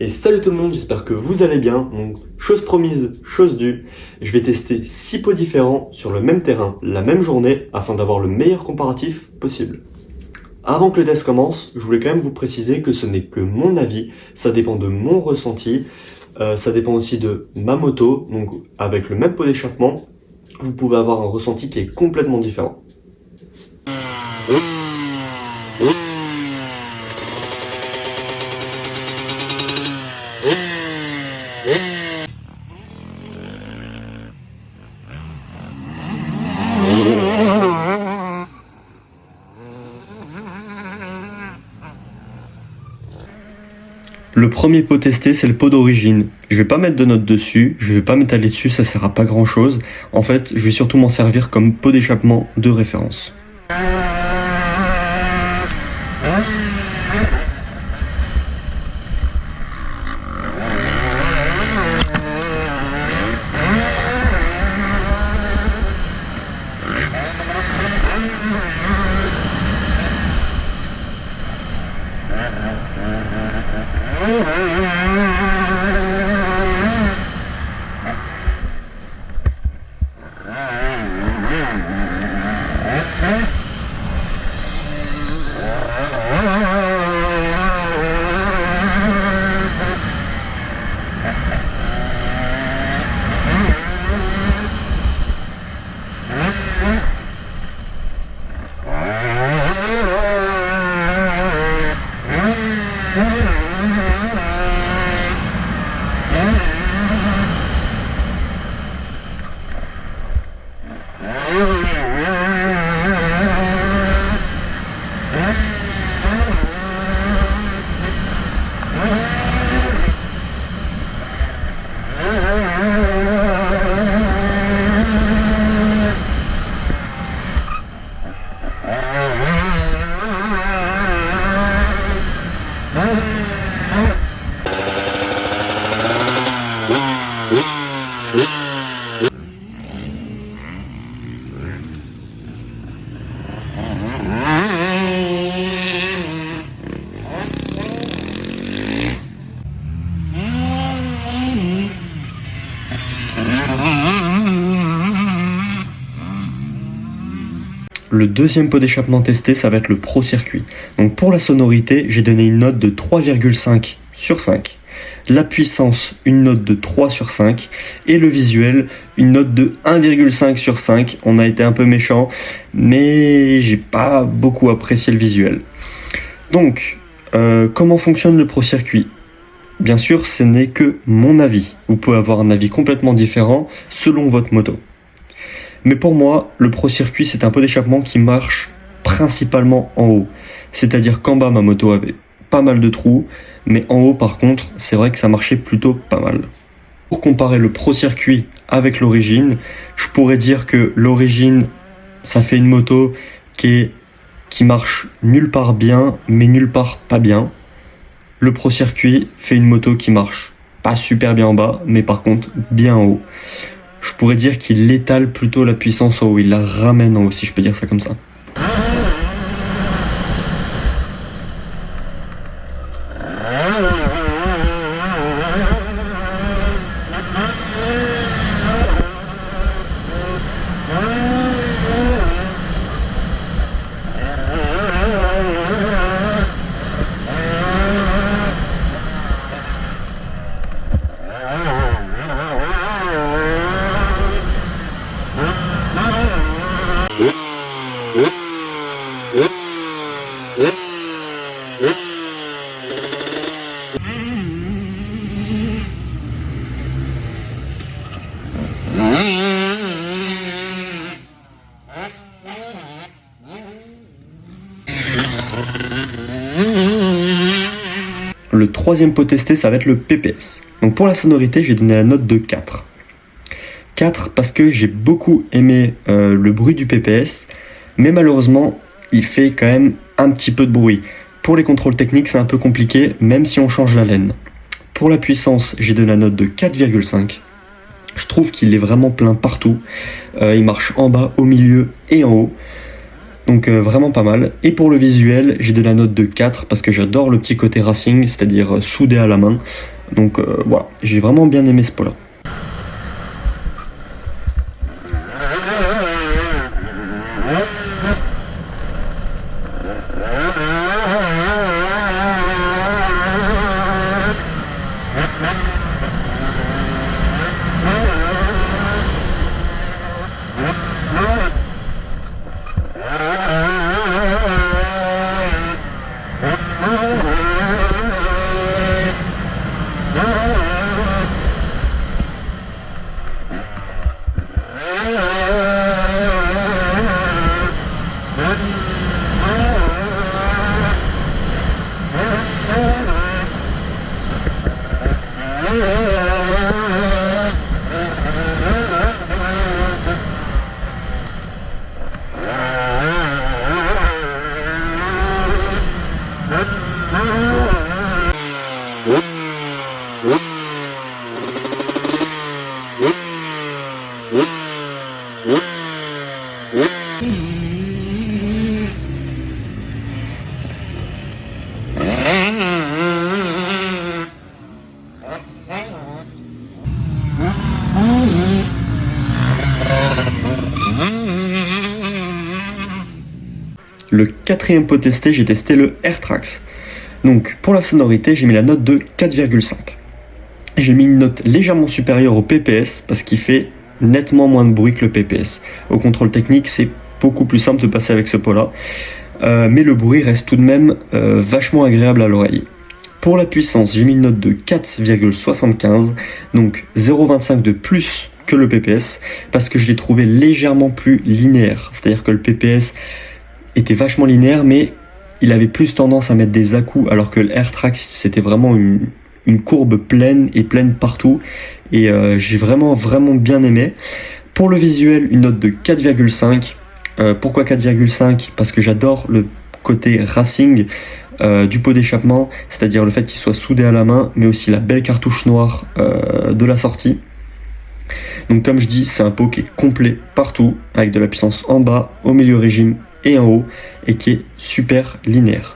Et salut tout le monde, j'espère que vous allez bien. Donc, chose promise, chose due, je vais tester 6 pots différents sur le même terrain, la même journée, afin d'avoir le meilleur comparatif possible. Avant que le test commence, je voulais quand même vous préciser que ce n'est que mon avis, ça dépend de mon ressenti, ça dépend aussi de ma moto, donc avec le même pot d'échappement, vous pouvez avoir un ressenti qui est complètement différent. Le premier pot testé, c'est le pot d'origine. Je vais pas mettre de notes dessus, je vais pas m'étaler dessus, ça sert à pas grand chose. En fait, je vais surtout m'en servir comme pot d'échappement de référence. Le deuxième pot d'échappement testé, ça va être le Pro Circuit. Donc pour la sonorité, j'ai donné une note de 3,5 sur 5. La puissance, une note de 3 sur 5. Et le visuel, une note de 1,5 sur 5. On a été un peu méchant, mais j'ai pas beaucoup apprécié le visuel. Donc, comment fonctionne le Pro Circuit ? Bien sûr, ce n'est que mon avis. Vous pouvez avoir un avis complètement différent selon votre moto. Mais pour moi, le Pro Circuit, c'est un pot d'échappement qui marche principalement en haut. C'est-à-dire qu'en bas, ma moto avait pas mal de trous, mais en haut, par contre, c'est vrai que ça marchait plutôt pas mal. Pour comparer le Pro Circuit avec l'Origine, je pourrais dire que l'Origine, ça fait une moto qui marche nulle part bien, mais nulle part pas bien. Le Pro Circuit fait une moto qui marche pas super bien en bas, mais par contre bien en haut. Je pourrais dire qu'il étale plutôt la puissance en haut, il la ramène en haut, si je peux dire ça comme ça. Le troisième pot testé, ça va être le PPS. Donc pour la sonorité, j'ai donné la note de 4. 4 parce que j'ai beaucoup aimé le bruit du PPS, mais malheureusement, il fait quand même un petit peu de bruit. Pour les contrôles techniques, c'est un peu compliqué, même si on change la laine. Pour la puissance, j'ai donné la note de 4,5. Je trouve qu'il est vraiment plein partout. Il marche en bas, au milieu et en haut. Donc vraiment pas mal. Et pour le visuel, j'ai de la note de 4 parce que j'adore le petit côté racing, c'est-à-dire soudé à la main. Donc voilà, j'ai vraiment bien aimé ce pot-là. Le quatrième pot testé, j'ai testé le AirTrax. Donc pour la sonorité, j'ai mis la note de 4,5. J'ai mis une note légèrement supérieure au PPS parce qu'il fait nettement moins de bruit que le PPS. Au contrôle technique, c'est beaucoup plus simple de passer avec ce pot-là. Mais le bruit reste tout de même vachement agréable à l'oreille. Pour la puissance, j'ai mis une note de 4,75, donc 0,25 de plus que le PPS, parce que je l'ai trouvé légèrement plus linéaire. C'est-à-dire que le PPS était vachement linéaire, mais il avait plus tendance à mettre des à-coups, alors que le AirTrax, c'était vraiment une courbe pleine et pleine partout. Et j'ai vraiment bien aimé. Pour le visuel, une note de 4,5. Pourquoi 4,5 ? Parce que j'adore le côté racing du pot d'échappement, c'est-à-dire le fait qu'il soit soudé à la main, mais aussi la belle cartouche noire de la sortie. Donc comme je dis, c'est un pot qui est complet partout, avec de la puissance en bas, au milieu régime et en haut, et qui est super linéaire.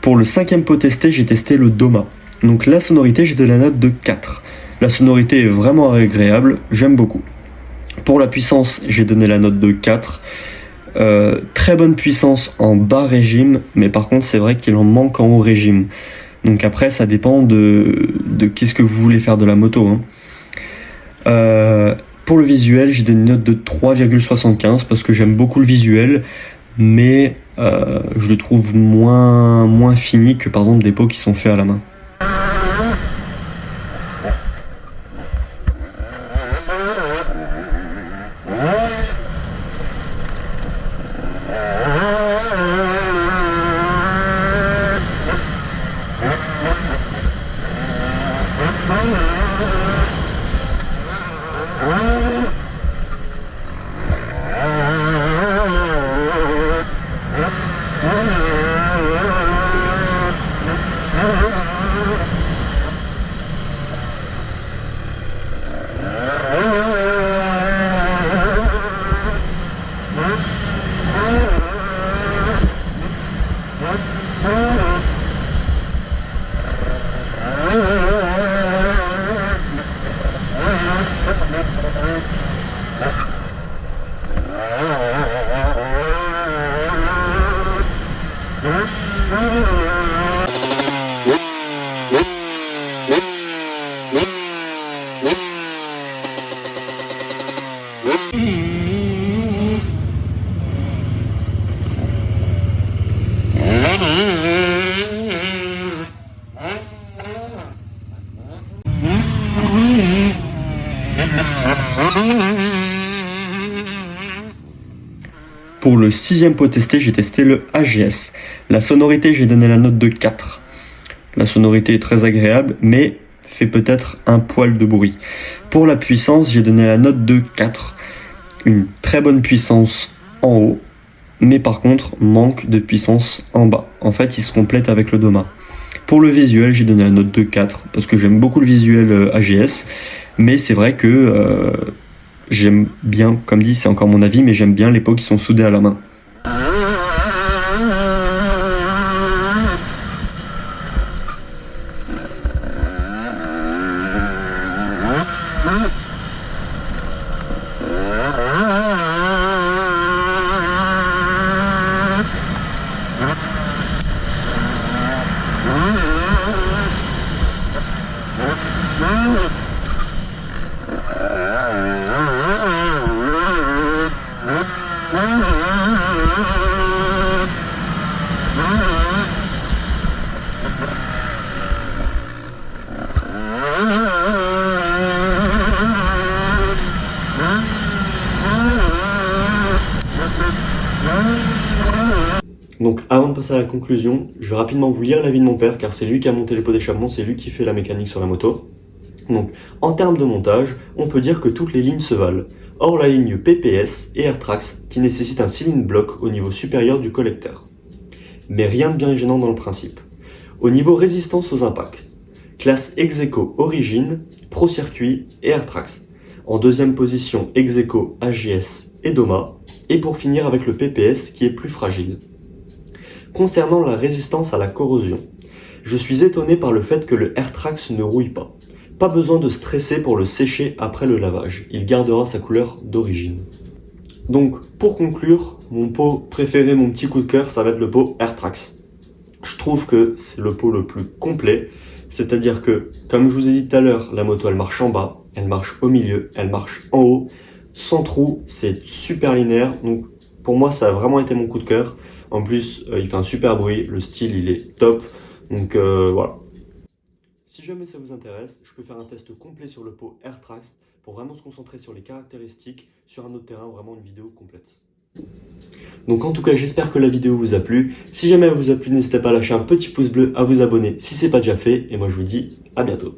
Pour le cinquième pot testé, j'ai testé le Doma. Donc la sonorité, j'ai de la note de 4. La sonorité est vraiment agréable, j'aime beaucoup. Pour la puissance, j'ai donné la note de 4. Très bonne puissance en bas régime, mais par contre c'est vrai qu'il en manque en haut régime. Donc après ça dépend de qu'est-ce que vous voulez faire de la moto. Pour le visuel, j'ai donné une note de 3,75 parce que j'aime beaucoup le visuel, mais je le trouve moins fini que par exemple des pots qui sont faits à la main. Pour le 6e pot testé, j'ai testé le AGS. La sonorité, j'ai donné la note de 4. La sonorité est très agréable, mais fait peut-être un poil de bruit. Pour la puissance, j'ai donné la note de 4. Une très bonne puissance en haut, mais par contre, manque de puissance en bas. En fait, il se complète avec le Doma. Pour le visuel, j'ai donné la note de 4, parce que j'aime beaucoup le visuel AGS, mais c'est vrai que j'aime bien, comme dit, c'est encore mon avis, mais j'aime bien les pots qui sont soudés à la main. Donc avant de passer à la conclusion, je vais rapidement vous lire l'avis de mon père, car c'est lui qui a monté les pots d'échappement, c'est lui qui fait la mécanique sur la moto. Donc en termes de montage, on peut dire que toutes les lignes se valent, hors la ligne PPS et AirTrax qui nécessite un cylindre bloc au niveau supérieur du collecteur. Mais rien de bien gênant dans le principe. Au niveau résistance aux impacts, classe Execo Origin, Pro Circuit et AirTrax. En deuxième position, Execo AGS et Doma, et pour finir avec le PPS qui est plus fragile. Concernant la résistance à la corrosion, je suis étonné par le fait que le AirTrax ne rouille pas. Pas besoin de stresser pour le sécher après le lavage, il gardera sa couleur d'origine. Donc pour conclure, mon pot préféré, mon petit coup de cœur, ça va être le pot AirTrax. Je trouve que c'est le pot le plus complet, c'est-à-dire que, comme je vous ai dit tout à l'heure, la moto elle marche en bas, elle marche au milieu, elle marche en haut, sans trou, c'est super linéaire, donc pour moi ça a vraiment été mon coup de cœur. En plus, il fait un super bruit, le style il est top, donc voilà. Si jamais ça vous intéresse, je peux faire un test complet sur le pot AirTrax pour vraiment se concentrer sur les caractéristiques, sur un autre terrain, vraiment une vidéo complète. Donc en tout cas, j'espère que la vidéo vous a plu. Si jamais elle vous a plu, n'hésitez pas à lâcher un petit pouce bleu, à vous abonner si c'est pas déjà fait, et moi je vous dis à bientôt.